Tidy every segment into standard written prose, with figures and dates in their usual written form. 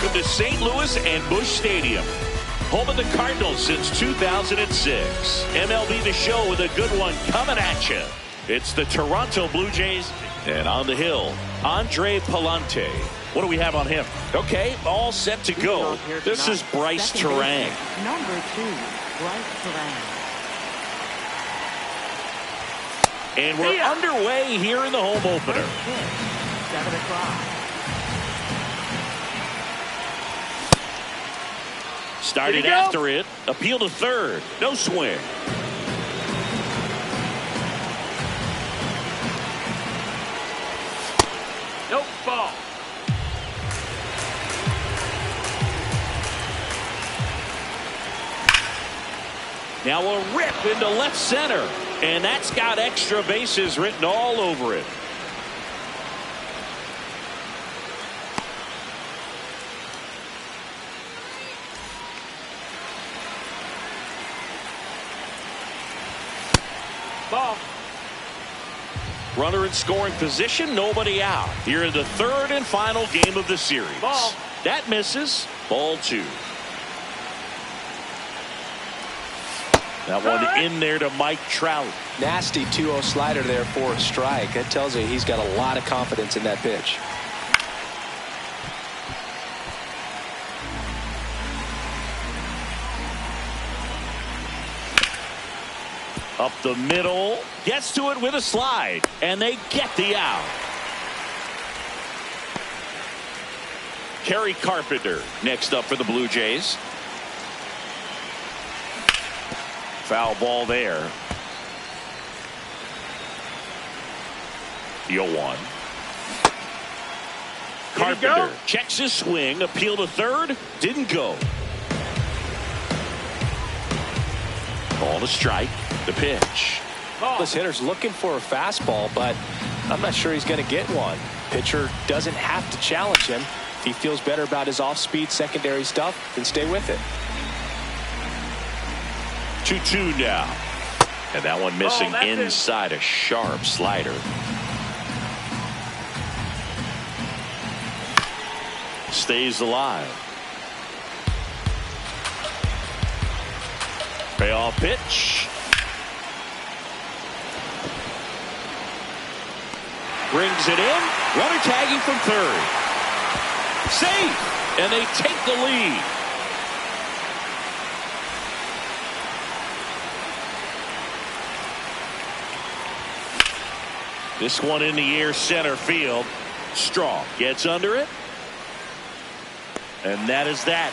welcome to St. Louis and Busch Stadium, home of the Cardinals since 2006. MLB The Show with a good one coming at you. It's the Toronto Blue Jays, and on the hill, Andre Palante. What do we have on him? Okay, all set to go. This is Bryce Terang. Number 2, Bryce Terang. And we're underway here in the home opener. 7 o'clock. Started after it. Appeal to third. No swing. Nope, ball. Now a rip into left center. And that's got extra bases written all over it. Ball. Runner in scoring position, nobody out. Here in the third and final game of the series. Ball. That misses. Ball 2. That one in there to Mike Trout. Nasty 2-0 slider there for a strike. That tells you he's got a lot of confidence in that pitch. Up the middle, gets to it with a slide, and they get the out. Kerry Carpenter next up for the Blue Jays. Foul ball there. The 0-1. Carpenter checks his swing, appeal to third, didn't go. Ball to strike. The pitch. This hitter's looking for a fastball, but I'm not sure he's going to get one. Pitcher doesn't have to challenge him. If he feels better about his off-speed secondary stuff, then stay with it. 2-2 now. And that one missing inside a sharp slider. Stays alive. Payoff pitch. Brings it in. Runner tagging from third. Safe. And they take the lead. This one in the air center field. Strong gets under it. And that is that.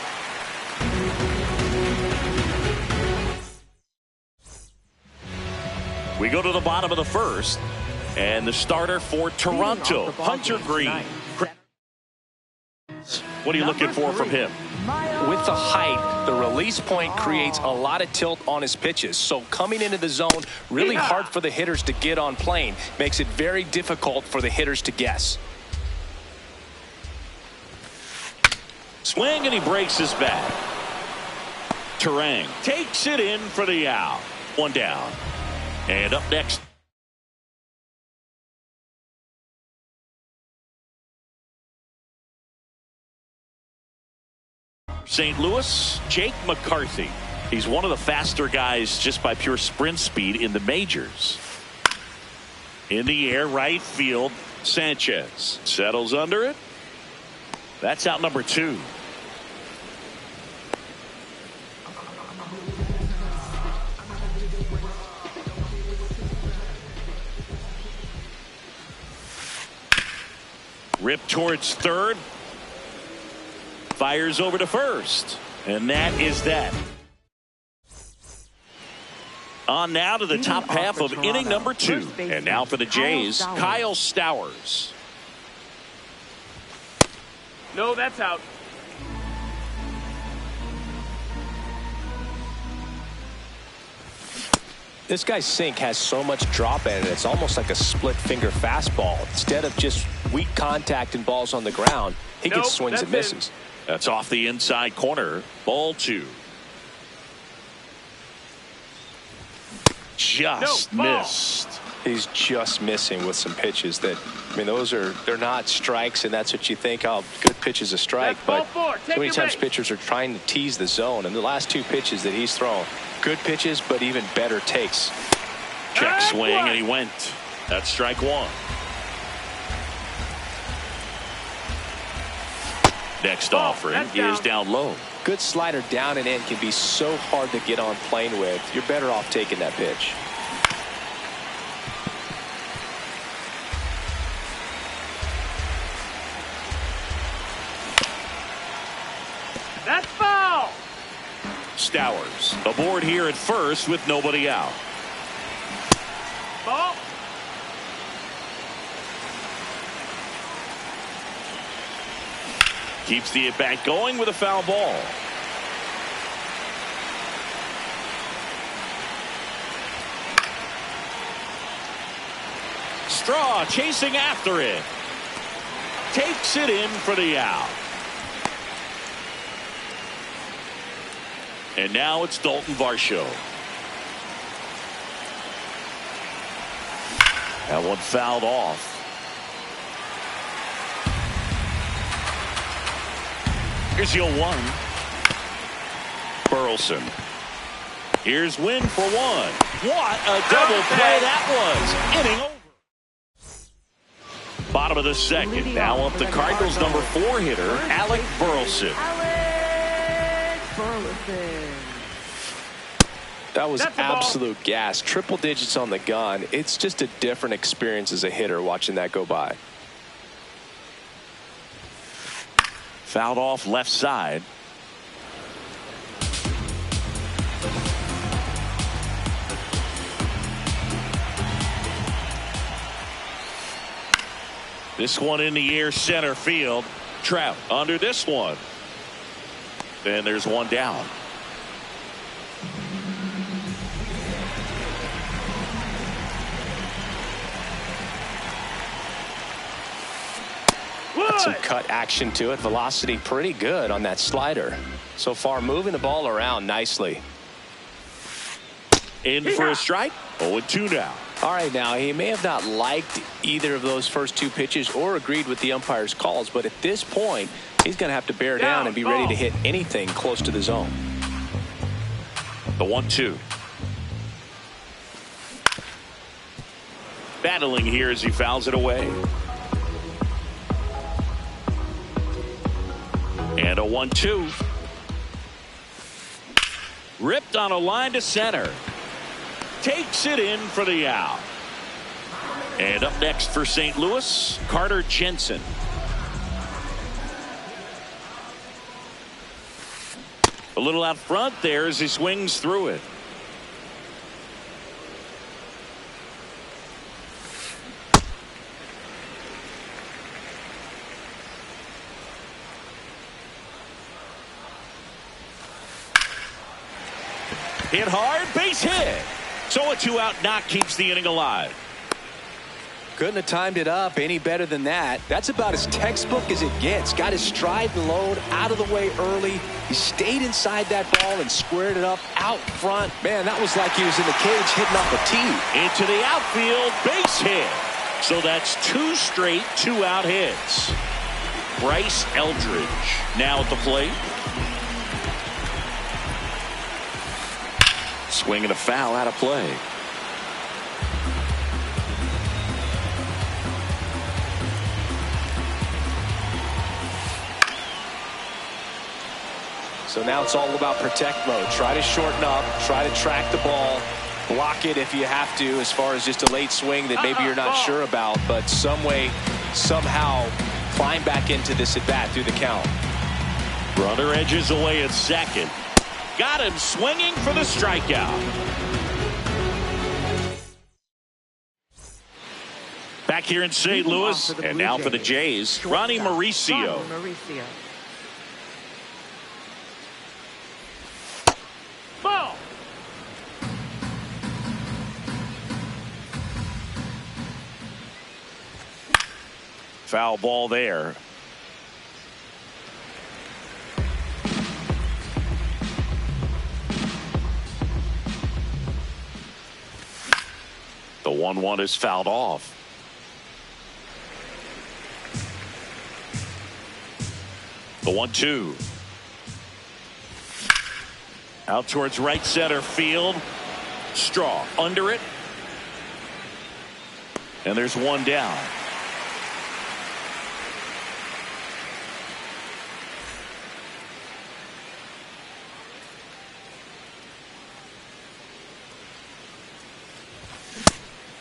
We go to the bottom of the first. And the starter for Toronto, Hunter Green. What are you looking for from him? With the height, the release point creates a lot of tilt on his pitches. So coming into the zone, really hard for the hitters to get on plane. Makes it very difficult for the hitters to guess. Swing, and he breaks his bat. Terang takes it in for the out. One down. And up next. St. Louis, Jake McCarthy. He's one of the faster guys just by pure sprint speed in the majors. In the air, right field, Sanchez settles under it. That's out number 2. Rip towards third. Fires over to first. And that is that. On now to the top half of inning number 2. And now for the Jays, Kyle Stowers. No, that's out. This guy's sink has so much drop in it, it's almost like a split finger fastball. Instead of just weak contact and balls on the ground, he gets swings and misses. That's off the inside corner. Ball 2. Just missed. He's just missing with some pitches that, I mean, they're not strikes, and that's what you think. Oh, good pitch is a strike, but so many times pitchers are trying to tease the zone, and the last two pitches that he's thrown, good pitches, but even better takes. Check swing, and he went. That's strike one. Next offering is down low. Good slider down and in can be so hard to get on plane with. You're better off taking that pitch. That's foul. Stowers aboard here at first with nobody out. Ball. Keeps the at-bat going with a foul ball. Straw chasing after it. Takes it in for the out. And now it's Dalton Varsho. That one fouled off. Here's the 0-1. Burleson. Here's Wynn for one. What a double play that was. Inning over. Bottom of the second. Now up the Cardinals' number 4 hitter, Alec Burleson. That was absolute gas. Triple digits on the gun. It's just a different experience as a hitter watching that go by. Fouled off left side. This one in the air center field. Trout under this one. And there's one down. Got some cut action to it. Velocity pretty good on that slider. So far moving the ball around nicely. In for a strike. 0-2 now. All right, now he may have not liked either of those first two pitches or agreed with the umpire's calls, but at this point he's going to have to bear down and be ready to hit anything close to the zone. The 1-2. Battling here as he fouls it away. And a 1-2. Ripped on a line to center. Takes it in for the out. And up next for St. Louis, Carter Jensen. A little out front there as he swings through it. Hit hard, base hit. So a 2-out knock keeps the inning alive. Couldn't have timed it up any better than that. That's about as textbook as it gets. Got his stride and load out of the way early. He stayed inside that ball and squared it up out front. Man, that was like he was in the cage hitting off a tee. Into the outfield, base hit. So that's 2 straight 2-out hits. Bryce Eldridge now at the plate. Swinging a foul out of play. So now it's all about protect mode. Try to shorten up, try to track the ball, block it if you have to, as far as just a late swing that maybe you're not sure about, but some way, somehow climb back into this at bat through the count. Runner edges away at second. Got him swinging for the strikeout. Back here in St. Louis, and now for the Jays, Ronnie Mauricio. Ball. Foul ball there. The 1-1 is fouled off. The 1-2. Out towards right center field. Straw under it. And there's one down.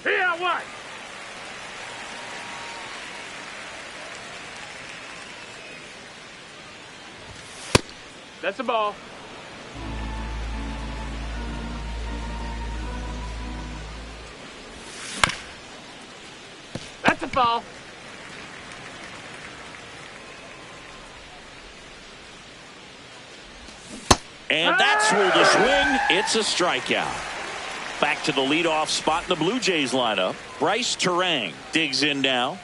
Here, what? That's the ball. That's a foul. And that's ruled a swing. It's a strikeout. Back to the leadoff spot in the Blue Jays lineup. Bryce Terang digs in now.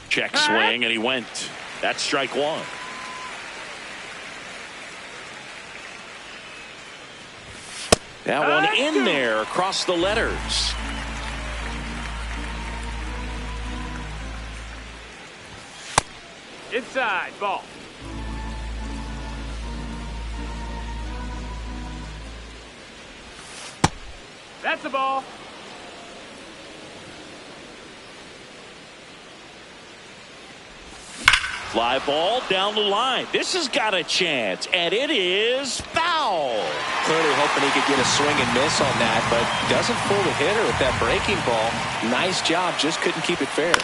Check swing, and he went. That's strike one. That one in there across the letters. Inside, ball. That's the ball. Fly ball down the line. This has got a chance, and it is foul. Clearly hoping he could get a swing and miss on that, but doesn't fool the hitter with that breaking ball. Nice job, just couldn't keep it fair.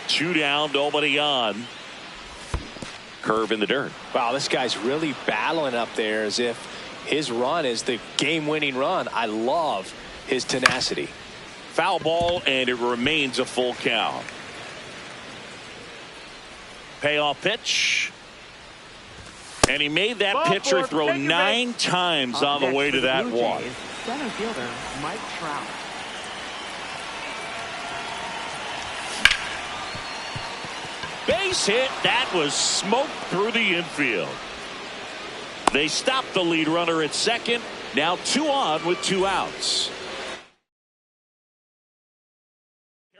Two down, nobody on. Curve in the dirt. Wow, this guy's really battling up there as if his run is the game-winning run. I love his tenacity. Foul ball, and it remains a full count. Payoff pitch. And he made that pitcher throw 9 times on the way to that walk. Center fielder Mike Trout. Base hit. That was smoked through the infield. They stopped the lead runner at second. Now 2 on with 2 outs.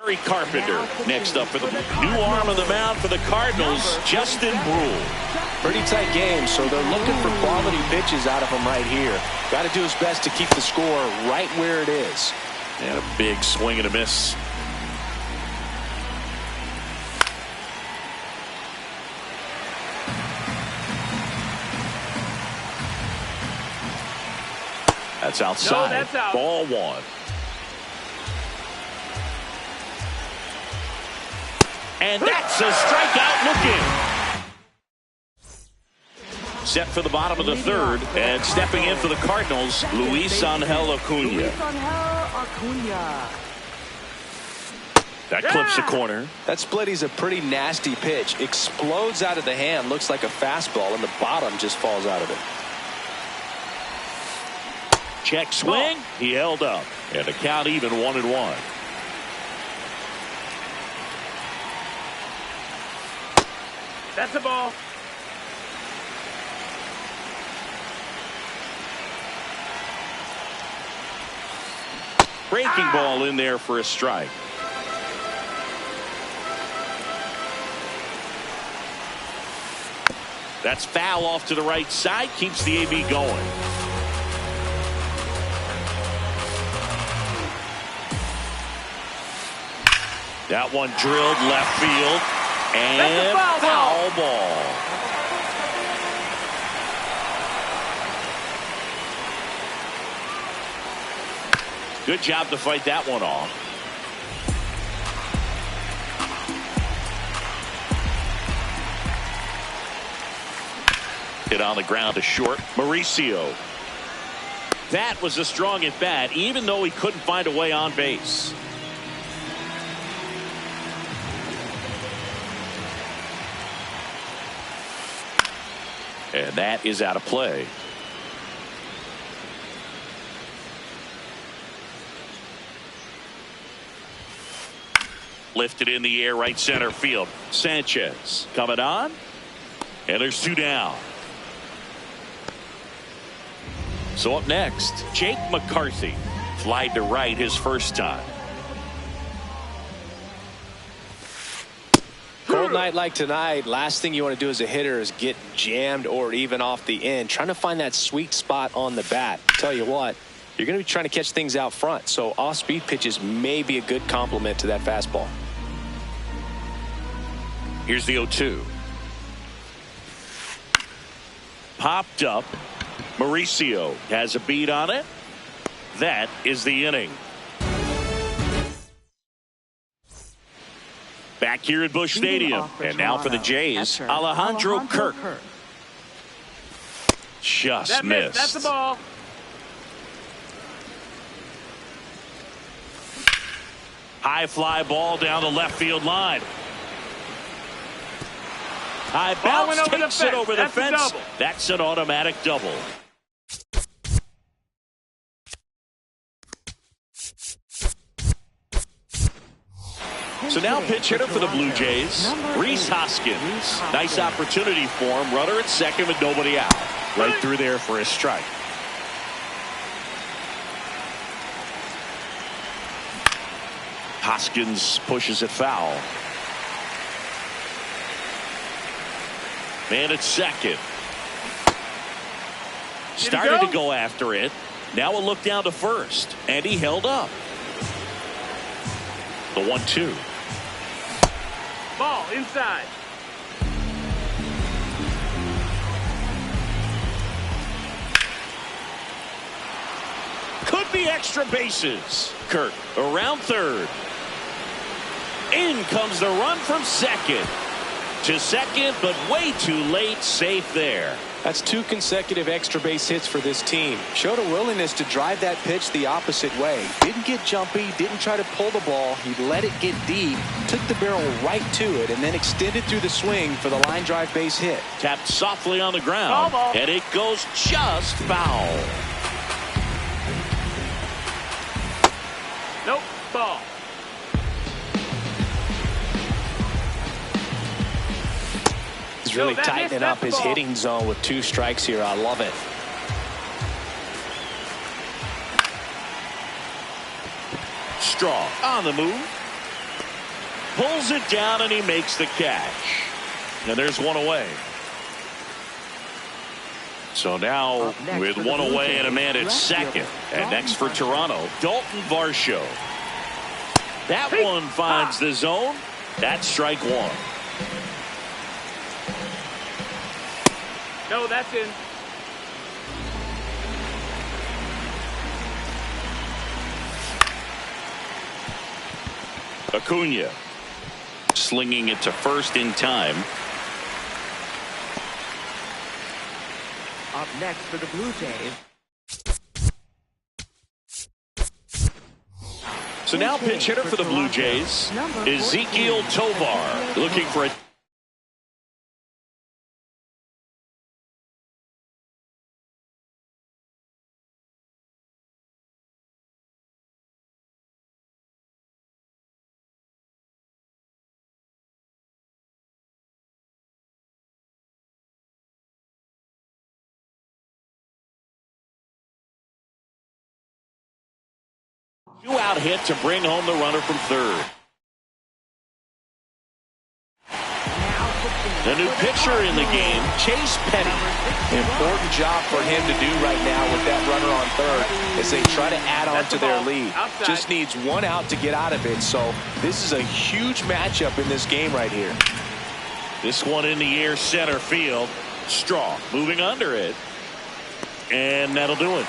Harry Carpenter next up for the new arm of the mound for the Cardinals, Justin Brule. Pretty tight game, so they're looking for quality pitches out of him right here. Got to do his best to keep the score right where it is. And a big swing and a miss. That's outside. No, that's out. Ball 1. And that's a strikeout looking. Set for the bottom of the 3rd, and stepping in for the Cardinals, Luis Angel Acuna. Luis Angel Acuna. That clips the corner. That splitty's a pretty nasty pitch. Explodes out of the hand, looks like a fastball, and the bottom just falls out of it. Check swing. He held up, and the count even 1-1. That's a ball. Breaking ball in there for a strike. That's foul off to the right side. Keeps the AB going. That one drilled left field. And foul ball. Good job to fight that one off. Hit on the ground to short. Mauricio. That was a strong at bat, even though he couldn't find a way on base. And that is out of play. Lifted in the air, right center field. Sanchez coming on. And there's 2 down. So up next, Jake McCarthy. Flied to right his first time. Cold night like tonight, last thing you want to do as a hitter is get jammed or even off the end. Trying to find that sweet spot on the bat. Tell you what, you're going to be trying to catch things out front, so off-speed pitches may be a good complement to that fastball. Here's the 0-2. Popped up. Mauricio has a beat on it. That is the inning. Back here at Busch Stadium. And now for the Jays, Alejandro Kirk. Just missed. That's the ball. High fly ball down the left field line. High bounce takes it over the fence. That's an automatic double. So now pitch hitter for the Blue Jays, Rhys Hoskins. Nice opportunity for him. Runner at second with nobody out. Right through there for a strike. Hoskins pushes it foul. Man at second. Started to go after it. Now a look down to first. And he held up. The 1-2. Ball inside. Could be extra bases. Kirk around third. In comes the run from second. To second, but way too late. Safe there. That's 2 consecutive extra base hits for this team. Showed a willingness to drive that pitch the opposite way. Didn't get jumpy, didn't try to pull the ball. He let it get deep, took the barrel right to it, and then extended through the swing for the line drive base hit. Tapped softly on the ground, and it goes just foul. Nope, ball. He's really tightening up his hitting zone with 2 strikes here. I love it. Strong on the move. Pulls it down and he makes the catch. And there's one away. So now with one away and a man at second. And next for Toronto, Dalton Varsho. That one finds the zone. That's strike 1. No, that's in. Acuna slinging it to first in time. Up next for the Blue Jays. So now pitch hitter for the Blue Jays, Ezequiel Tovar, looking for a two-out hit to bring home the runner from third. The new pitcher in the game, Chase Petty. Important job for him to do right now with that runner on third as they try to add on to their lead. Just needs 1 out to get out of it. So this is a huge matchup in this game right here. This one in the air, center field. Strong moving under it. And that'll do it.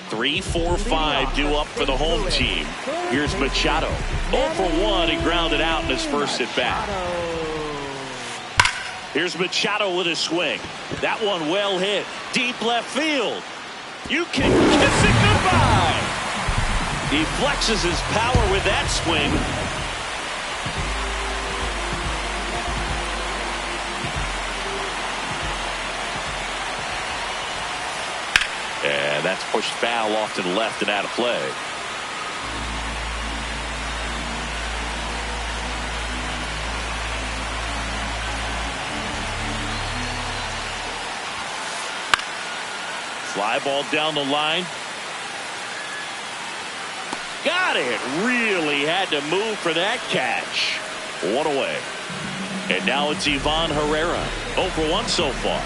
3, 4, 5 due up for the home team. Here's Machado. 0 for 1. He grounded out in his first at bat. Here's Machado with a swing. That one well hit. Deep left field. You can kiss it goodbye. He flexes his power with that swing. And that's pushed foul off to the left and out of play. Fly ball down the line. Got it. Really had to move for that catch. One away. And now it's Ivan Herrera. 0 for 1 so far.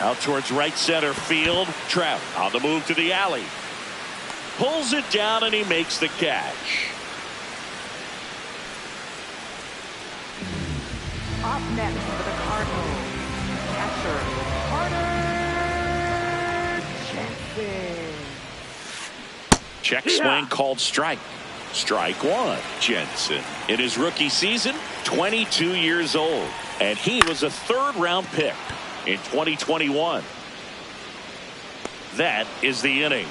Out towards right center field. Trout on the move to the alley. Pulls it down and he makes the catch. Up next for the Cardinals, catcher Carter Jensen. Check swing called strike. Strike one. Jensen, in his rookie season, 22 years old. And he was a third-round pick in 2021. That is the inning.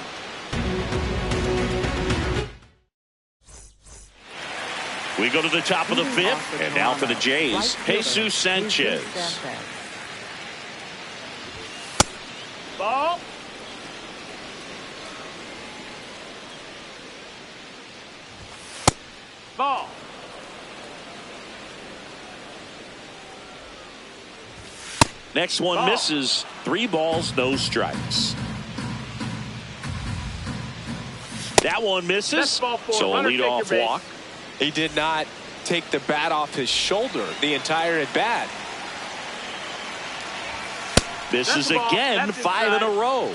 We go to the top of the fifth, and now for the Jays, Jesus Sanchez. Ball. Ball. Next one misses. 3 balls, no strikes. That one misses. So a leadoff walk. He did not take the bat off his shoulder the entire at bat. This is again 5 in a row.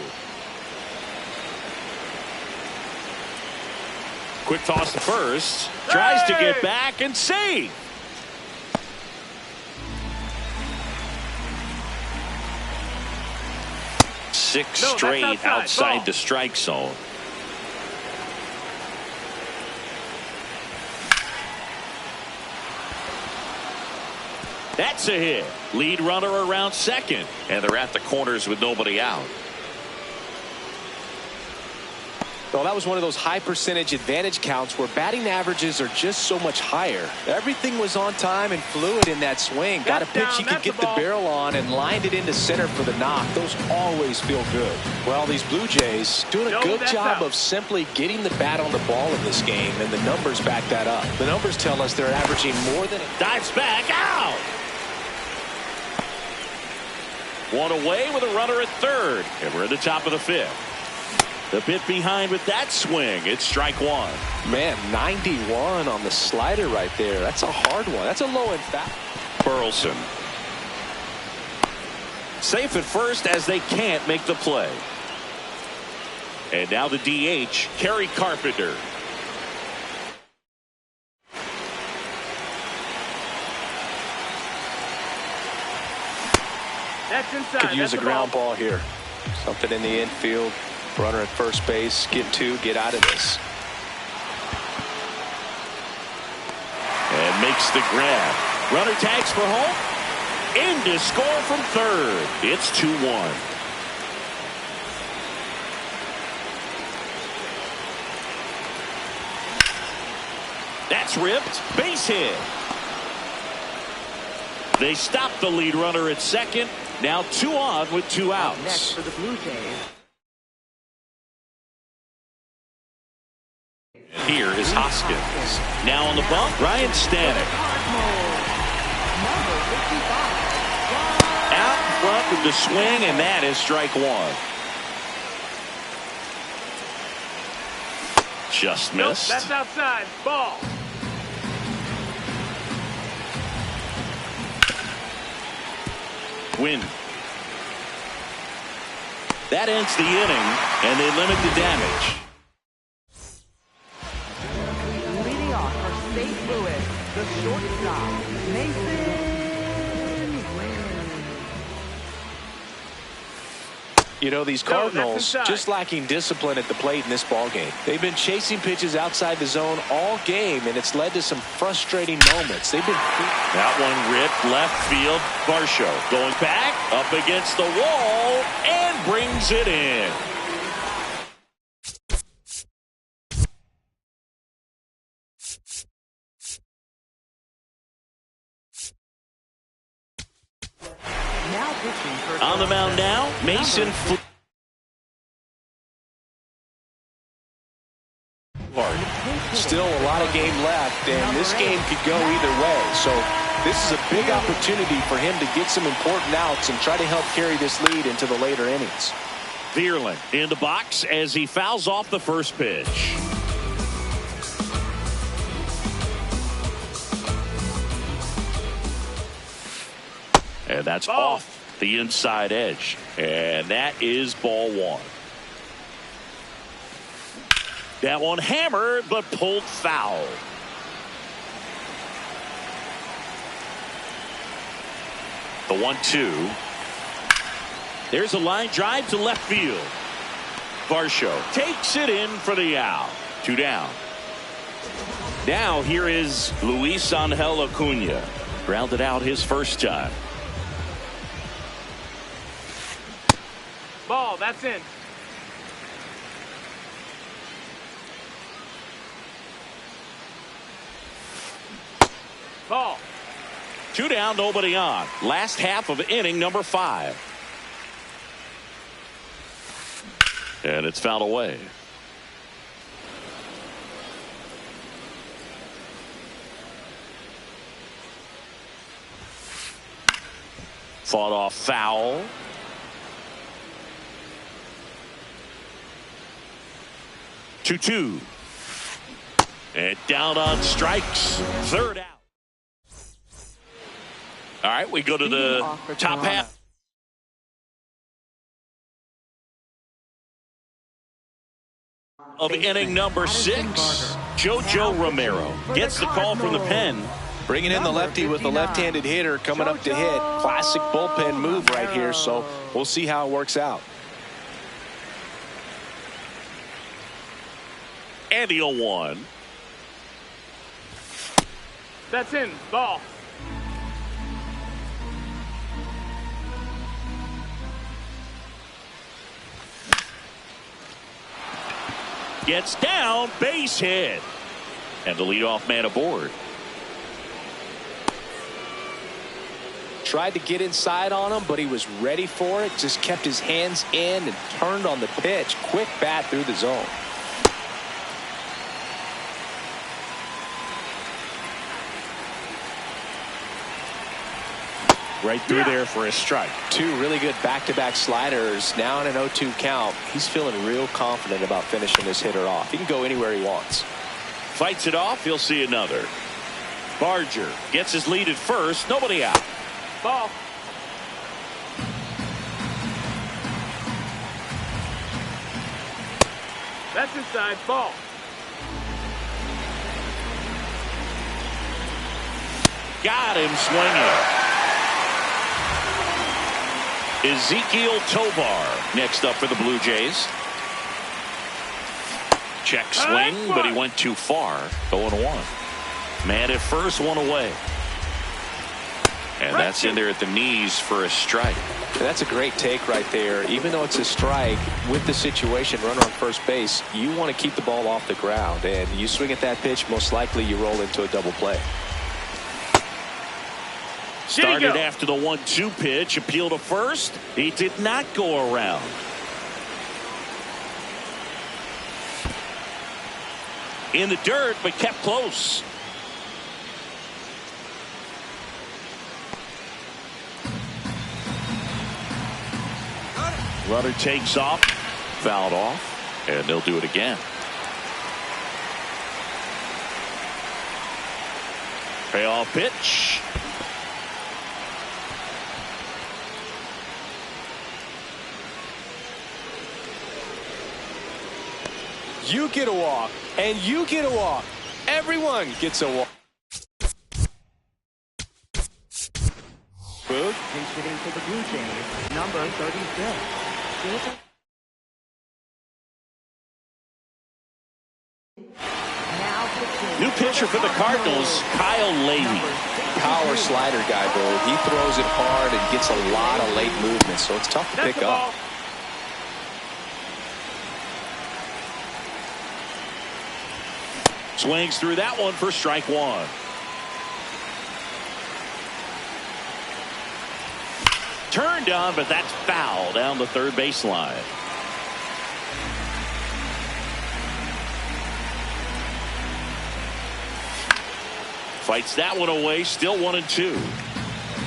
Quick toss to first. Tries to get back and save. Six straight outside the strike zone. That's a hit. Lead runner around second. And they're at the corners with nobody out. Well, that was one of those high percentage advantage counts where batting averages are just so much higher. Everything was on time and fluid in that swing. Got a pitch he could get the barrel on and lined it into center for the knock. Those always feel good. Well, these Blue Jays doing a good job of simply getting the bat on the ball in this game, and the numbers back that up. The numbers tell us they're averaging more than dives back out. One away with a runner at third, and we're at the top of the fifth. The bit behind with that swing. It's strike one. Man, 91 on the slider right there. That's a hard one. That's a low end foul. Burleson. Safe at first as they can't make the play. And now the DH, Kerry Carpenter. That's inside. Could use a ground ball here. Something in the infield. Runner at first base. Get 2. Get out of this. And makes the grab. Runner tags for home. In to score from third. It's 2-1. That's ripped. Base hit. They stop the lead runner at second. Now 2 on with 2 outs. Next for the Blue Jays. Here is Hoskins. Now on the bump, Ryan Stanek. Out in front with the swing, and that is strike one. Just missed. Nope, that's outside. Ball. Win. That ends the inning, and they limit the damage. Leading off for St. Louis, the shortstop, Mason Wynn. You know, these Cardinals just lacking discipline at the plate in this ball game. They've been chasing pitches outside the zone all game, and it's led to some frustrating moments. They've been that one ripped left field. Varsho going back up against the wall and brings it in. Now pitching for on the mound now, Mason Hard. Still a lot of game left, and this game could go either way. So this is a big opportunity for him to get some important outs and try to help carry this lead into the later innings. Vierling in the box as he fouls off the first pitch. And that's off the inside edge. And that is ball one. That one hammered but pulled foul. The 1-2. There's a line drive to left field. Varsho takes it in for the out. 2 down. Now here is Luis Angel Acuna. Grounded out his first time. Ball, that's in. Ball. 2 down, nobody on. Last half of inning number 5. And it's fouled away. Fought off foul. 2-2. And down on strikes. Third out. All right, we go to the top half. Of inning number 6. JoJo Romero gets the call from the pen. Bringing in the lefty with the left-handed hitter coming up to hit. Classic bullpen move right here, so we'll see how it works out. And the 0-1. That's in. Ball. Gets down, base hit. And the leadoff man aboard. Tried to get inside on him, but he was ready for it. Just kept his hands in and turned on the pitch. Quick bat through the zone. Right through there for a strike. 2 really good back-to-back sliders. Now in an 0-2 count. He's feeling real confident about finishing this hitter off. He can go anywhere he wants. Fights it off. He'll see another. Barger gets his lead at first. Nobody out. Ball. That's inside. Ball. Got him swinging. Ezekiel Tovar next up for the Blue Jays. Check swing, but he went too far. 0-1. Man at first, 1 away. And that's in there at the knees for a strike. And that's a great take right there. Even though it's a strike, with the situation, runner on first base, you want to keep the ball off the ground. And you swing at that pitch, most likely you roll into a double play. Started after the 1-2 pitch. Appeal to first. He did not go around. In the dirt, but kept close. Runner takes off. Fouled off. And they'll do it again. Payoff pitch. You get a walk, and you get a walk. Everyone gets a walk. Pitch hitting for the Blue Jays, number 36. New pitcher for the Cardinals, Kyle Levy. Power slider guy, Bo. He throws it hard and gets a lot of late movement, so it's tough to pick up. Swings through that one for strike 1. Turned on, but that's foul down the third baseline. Fights that one away, still 1-2.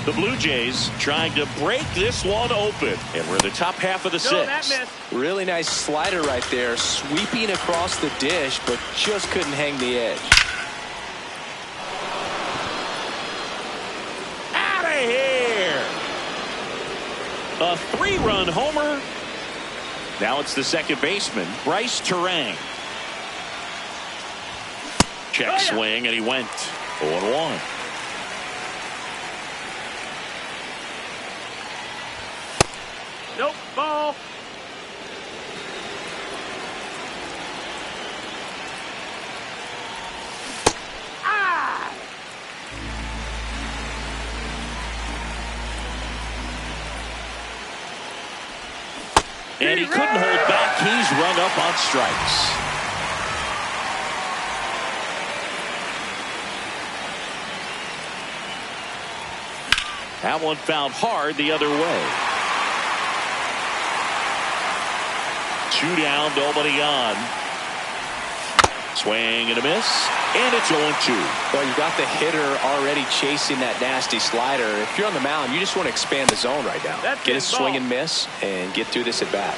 The Blue Jays trying to break this one open. And we're in the top half of the sixth. Really nice slider right there, sweeping across the dish, but just couldn't hang the edge. Out of here! A 3-run homer. Now it's the second baseman, Bryce Terang. Check swing, and he went 0-1. Nope, ball. Ah! And he couldn't hold back. He's rung up on strikes. That one fouled hard the other way. 2 down, nobody on. Swing and a miss, and it's 0-2. Well, you've got the hitter already chasing that nasty slider. If you're on the mound, you just want to expand the zone right now. Get a swing and miss and get through this at bat.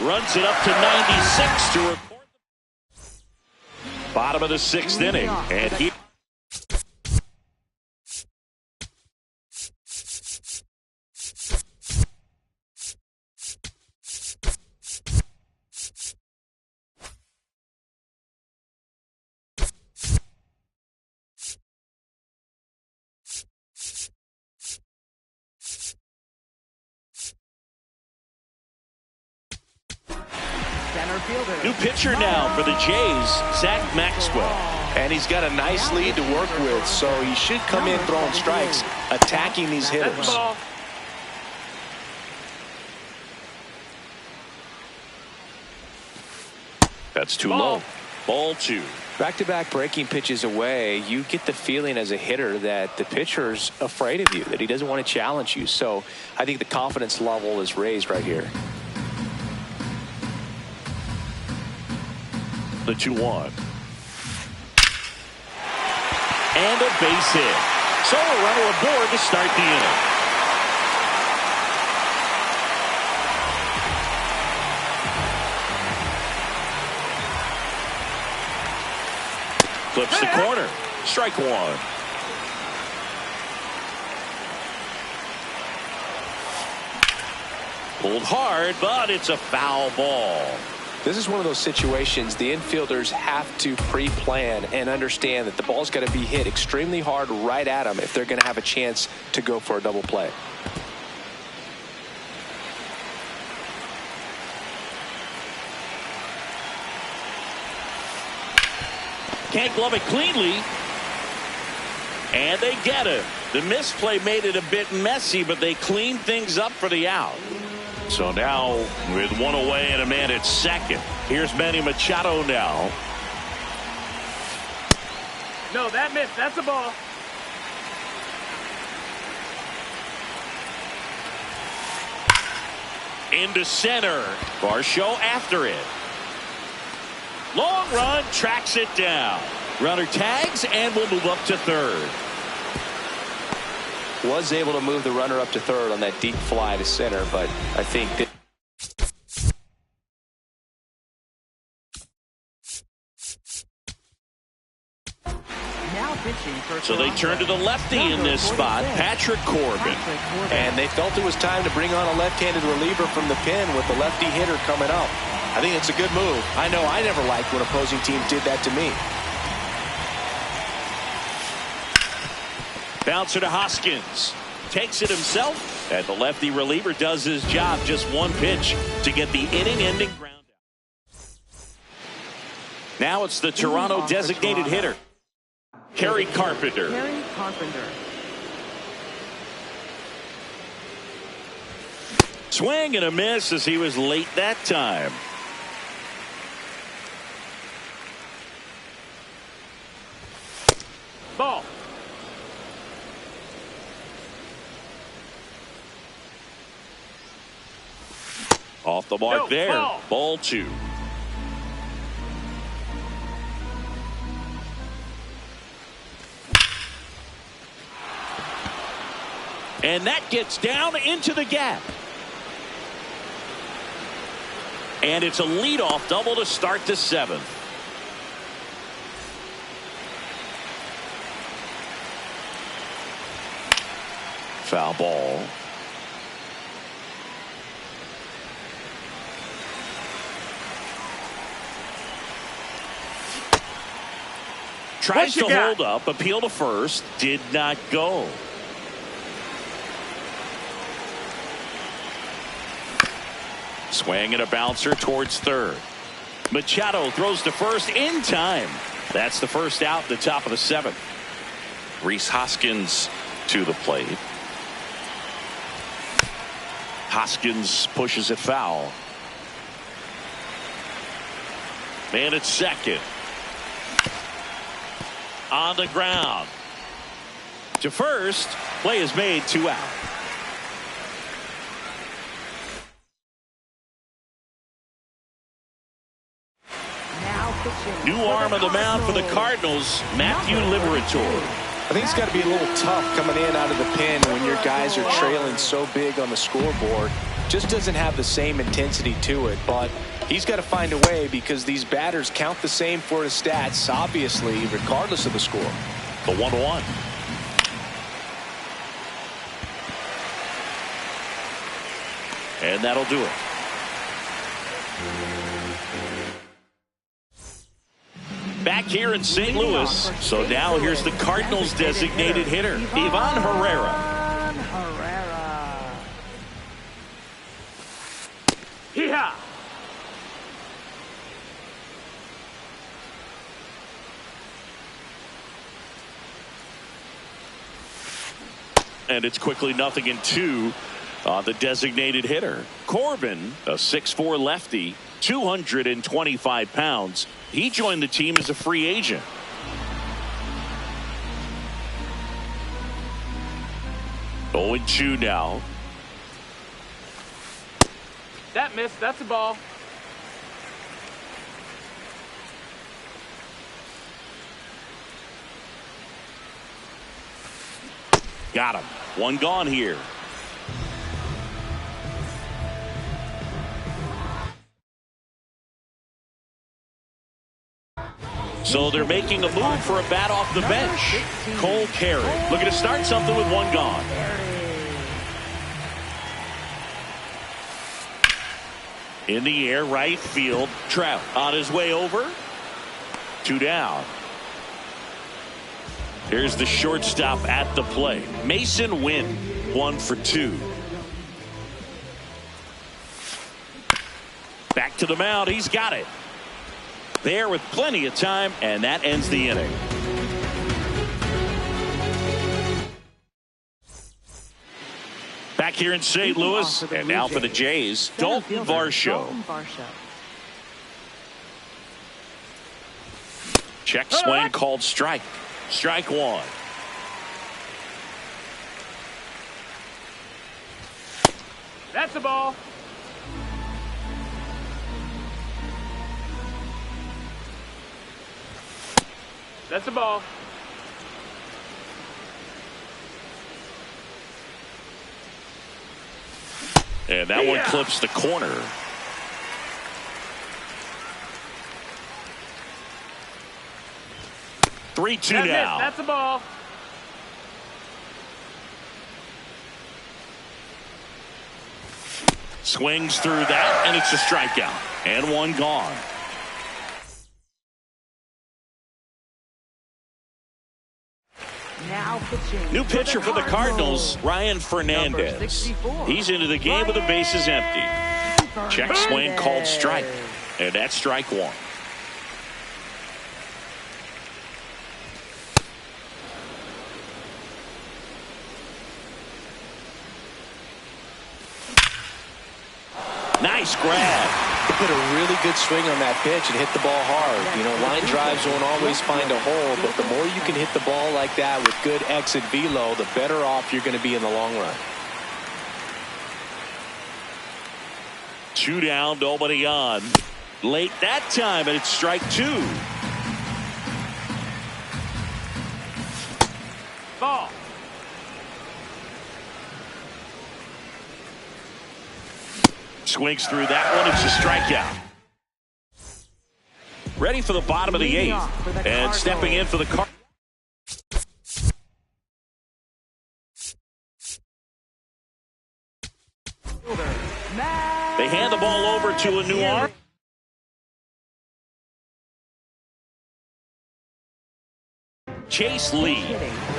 Runs it up to 96 to record. Bottom of the 6th inning, and he. New pitcher now for the Jays, Zach Maxwell. And he's got a nice lead to work with, so he should come in throwing strikes, attacking these hitters. That's too low. Ball 2. Back-to-back breaking pitches away, you get the feeling as a hitter that the pitcher's afraid of you, that he doesn't want to challenge you. So I think the confidence level is raised right here. The 2-1. And a base hit. So a runner aboard to start the inning. Flips the corner. Strike 1. Pulled hard, but it's a foul ball. This is one of those situations the infielders have to pre-plan and understand that the ball's got to be hit extremely hard right at them if they're going to have a chance to go for a double play. Can't glove it cleanly. And they get it. The misplay made it a bit messy, but they cleaned things up for the out. So now with one away and a man at second. Here's Manny Machado now. No, that missed. That's a ball. Into center. Varsho after it. Long run, tracks it down. Runner tags and will move up to third. Was able to move the runner up to third on that deep fly to center, but I think that so they turn to the lefty in this spot, Patrick Corbin. And they felt it was time to bring on a left-handed reliever from the pen with the lefty hitter coming up. I think it's a good move. I know I never liked when opposing teams did that to me. Bouncer to Hoskins. Takes it himself. And the lefty reliever does his job. Just one pitch to get the inning-ending ground out. Now it's the Toronto designated hitter, Kerry Carpenter. Kerry Carpenter. Swing and a miss as he was late that time. Ball. Off the mark there. Ball. Ball 2. And that gets down into the gap. And it's a leadoff double to start the seventh. Foul ball. Tries to hold up, appeal to first, did not go. Swing and a bouncer towards third. Machado throws to first in time. That's the first out, the top of the seventh. Rhys Hoskins to the plate. Hoskins pushes it foul. Man at second. On the ground. To first. Play is made, 2 out. New arm of the mound for the Cardinals, Matthew Liberatore. I think it's got to be a little tough coming in out of the pen when your guys are trailing so big on the scoreboard. Just doesn't have the same intensity to it, but he's got to find a way because these batters count the same for his stats, obviously, regardless of the score. The 1-1. And that'll do it. Back here in St. Louis. So now here's the Cardinals designated hitter, Ivan Herrera. Yeah. And it's quickly 0-2 on the designated hitter. Corbin, a 6'4" lefty, 225 pounds. He joined the team as a free agent. Oh, 0-2 now. That missed. That's a ball. Got him. One gone here. So they're making a move for a bat off the bench. Cole Carey looking to start something with one gone. In the air, right field. Trout on his way over. 2 down. Here's the shortstop at the plate. Mason Wynn, 1 for 2. Back to the mound. He's got it. There with plenty of time, and that ends the inning. Back here in St. Louis, and now for the Jays, Dalton Varsho. Check swing called strike. Strike 1. That's a ball. That's a ball. And that one clips the corner. Three-two now. That's a ball. Swings through that, and it's a strikeout. And one gone. Now pitching. New pitcher for the Cardinals, Ryan Fernandez. He's into the game with the bases empty. Check swing called strike. And that's strike 1. Nice grab. He put a really good swing on that pitch and hit the ball hard. You know, line drives won't always find a hole, but the more you can hit the ball like that with good exit velo, the better off you're going to be in the long run. 2 down, nobody on. Late that time, and it's strike 2. Ball. Swings through that one. It's a strikeout. Ready for the bottom of the eighth. And stepping in for the Cardinals. They hand the ball over to a new arm. Chase Lee.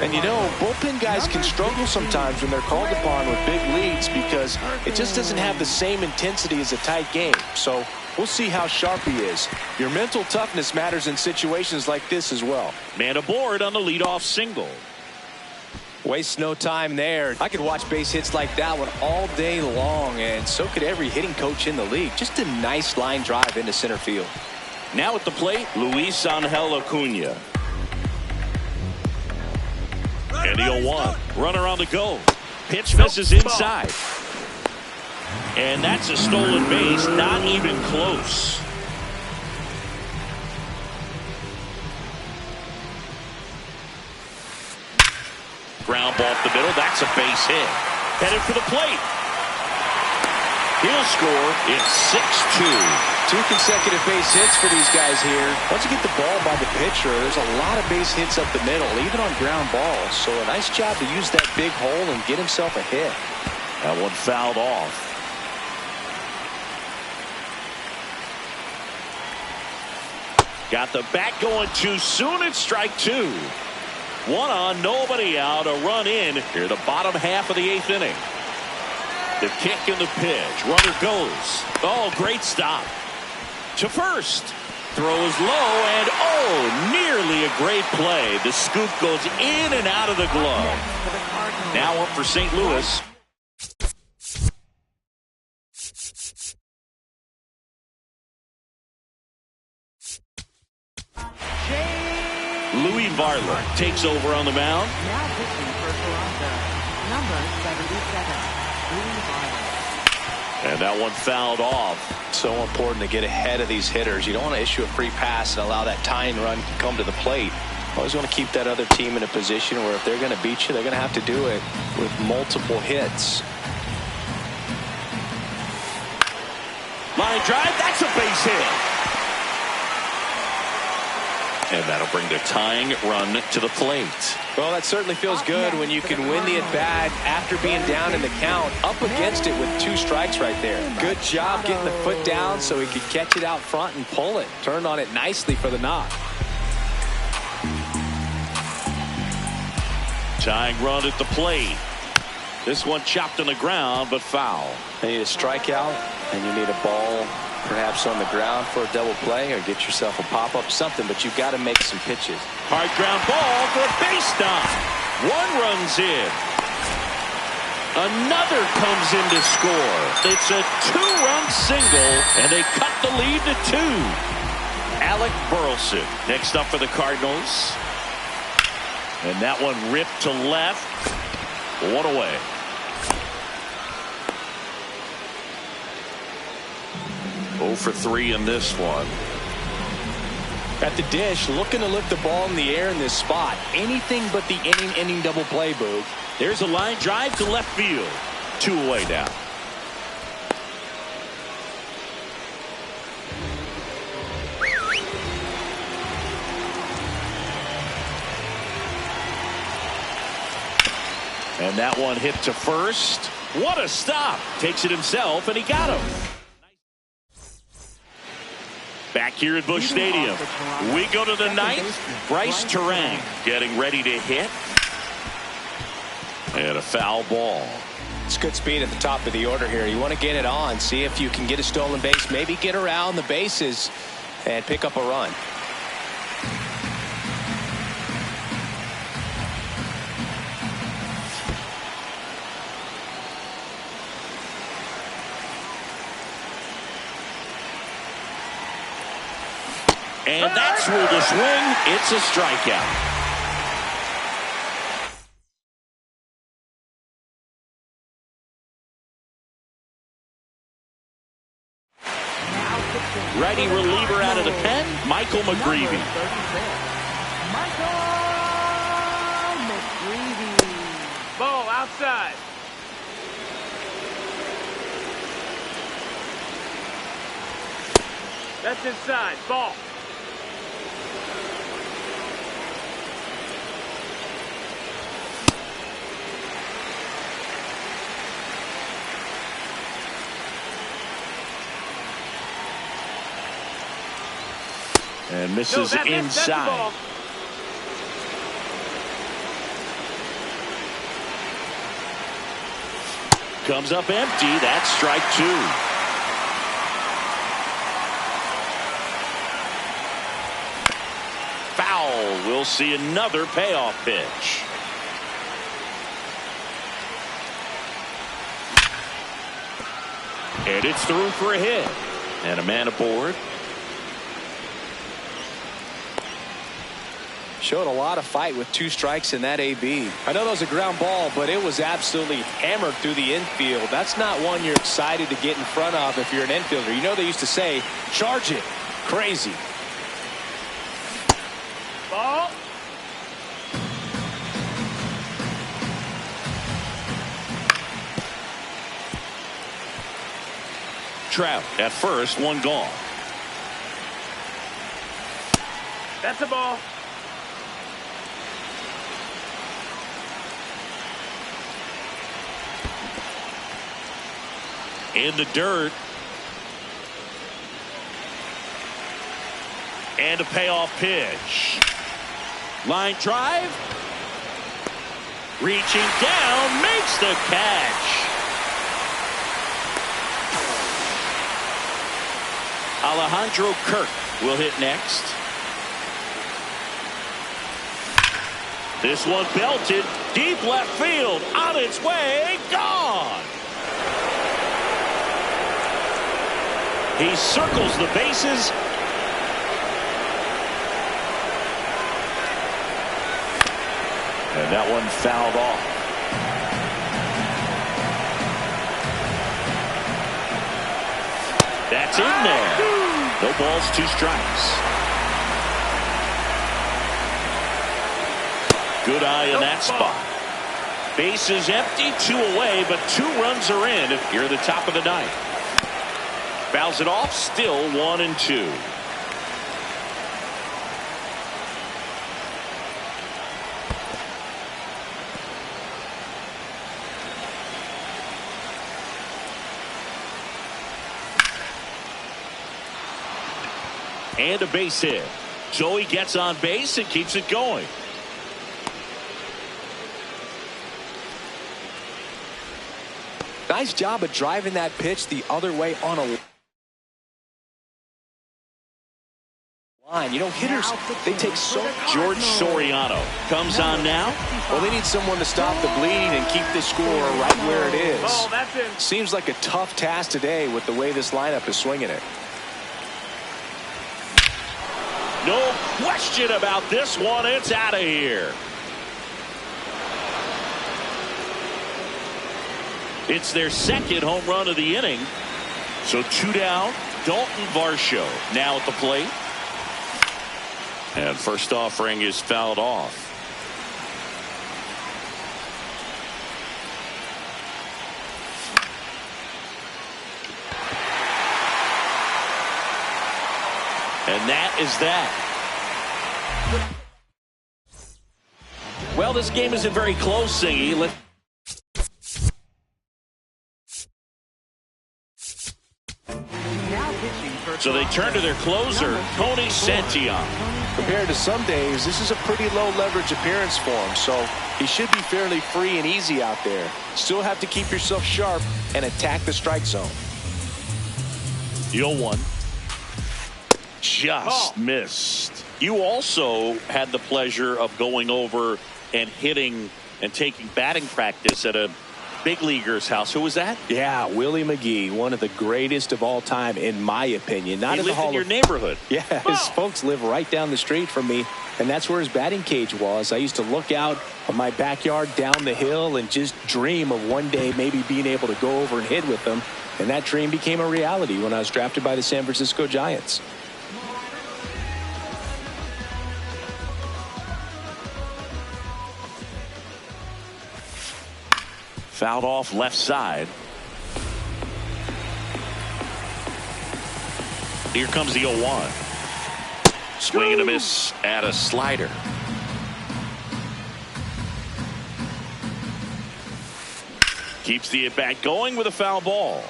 And you know, bullpen guys can struggle sometimes when they're called upon with big leads because it just doesn't have the same intensity as a tight game. So we'll see how sharp he is. Your mental toughness matters in situations like this as well. Man aboard on the leadoff single. Waste no time there. I could watch base hits like that one all day long, and so could every hitting coach in the league. Just a nice line drive into center field. Now at the plate, Luis Angel Acuna. And the 0-1. Runner on the go. Pitch misses inside. And that's a stolen base. Not even close. Ground ball off the middle. That's a base hit. Headed for the plate. He'll score. It's 6-2. 2 consecutive base hits for these guys here. Once you get the ball by the pitcher, there's a lot of base hits up the middle, even on ground balls. So a nice job to use that big hole and get himself a hit. That one fouled off. Got the bat going too soon. It's strike 2. 1 on, nobody out, a run in here, the bottom half of the 8th inning. The kick and the pitch. Runner goes. Oh, great stop. To first. Throws low, and oh, nearly a great play. The scoop goes in and out of the glove. Now up for St. Louis. Louis Varland takes over on the mound. Now pitching for Toronto, number 77, Louis Varland. And that one fouled off. So important to get ahead of these hitters. You don't want to issue a free pass and allow that tying run to come to the plate. Always want to keep that other team in a position where if they're going to beat you, they're going to have to do it with multiple hits. Line drive, that's a base hit. And that'll bring the tying run to the plate. Well, that certainly feels good when you can win the at-bat after being down in the count, up against it with 2 strikes right there. Good job getting the foot down so he could catch it out front and pull it. Turned on it nicely for the knock. Tying run at the plate. This one chopped on the ground, but foul. You need a strikeout, and you need a ball perhaps on the ground for a double play, or get yourself a pop-up, something, but you've got to make some pitches. Hard ground ball for a base stop. 1 runs in. Another comes in to score. It's a 2-run single, and they cut the lead to 2. Alec Burleson next up for the Cardinals. And that one ripped to left. 1 away. For 3 in this one. At the dish, looking to lift the ball in the air in this spot. Anything but the inning double play, Boog. There's a line drive to left field. 2 away now. And that one hit to first. What a stop. Takes it himself, and he got him. Back here at Busch Stadium, we go to the 9th. Bryce Terang getting ready to hit. And a foul ball. It's good speed at the top of the order here. You want to get it on, see if you can get a stolen base, maybe get around the bases and pick up a run. And that's ruled a swing. It's a strikeout. Righty reliever out of the pen, Michael McGreevy. Michael McGreevy. Ball outside. That's inside. Ball. And misses That's inside. the ball. Comes up empty. That's strike two. Foul. We'll see another payoff pitch. And it's through for a hit. And a man aboard. Showed a lot of fight with 2 strikes in that AB. I know that was a ground ball, but it was absolutely hammered through the infield. That's not one you're excited to get in front of if you're an infielder. You know they used to say, charge it. Crazy. Ball. Trout at first, one gone. That's a ball. In the dirt. And a payoff pitch. Line drive. Reaching down, makes the catch. Alejandro Kirk will hit next. This one belted deep left field, on its way, gone. He circles the bases. And that one fouled off. That's in there. No balls, 2 strikes. Good eye in that spot. Bases empty, 2 away, but 2 runs are in if you're the top of the ninth. Fouls it off, still 1-2. And a base hit. Joey gets on base and keeps it going. Nice job of driving that pitch the other way on a line. You know, hitters, they take so George Soriano comes on now. Well, they need someone to stop the bleeding and keep this score right where it is. Ball, that's in. Seems like a tough task today with the way this lineup is swinging it. No question about this one. It's out of here. It's their second home run of the inning. So 2 down. Dalton Varsho now at the plate. And first offering is fouled off. And that is that. Well, this game isn't very close, Singy. So they turn to their closer, Tony Santillan. Compared to some days, this is a pretty low leverage appearance for him, so he should be fairly free and easy out there. Still have to keep yourself sharp and attack the strike zone. 0-1. Just missed. You also had the pleasure of going over and hitting and taking batting practice at a big leaguer's house. Who was that? Yeah, Willie McGee, one of the greatest of all time, in my opinion. Not he in the lived Hall in your of... neighborhood. Yeah, his folks live right down the street from me, and that's where his batting cage was. I used to look out of my backyard down the hill and just dream of one day maybe being able to go over and hit with them, and that dream became a reality when I was drafted by the San Francisco Giants. Fouled off left side. Here comes the 0-1. Swing and a miss at a slider. Keeps the at-bat going with a foul ball.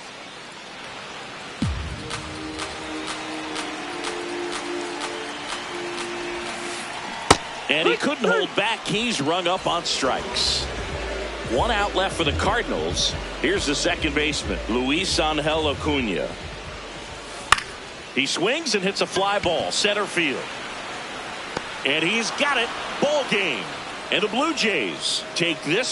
And he couldn't hold back. He's rung up on strikes. 1 out left for the Cardinals. Here's the second baseman, Luis Angel Acuna. He swings and hits a fly ball center field. And he's got it. Ball game. And the Blue Jays take this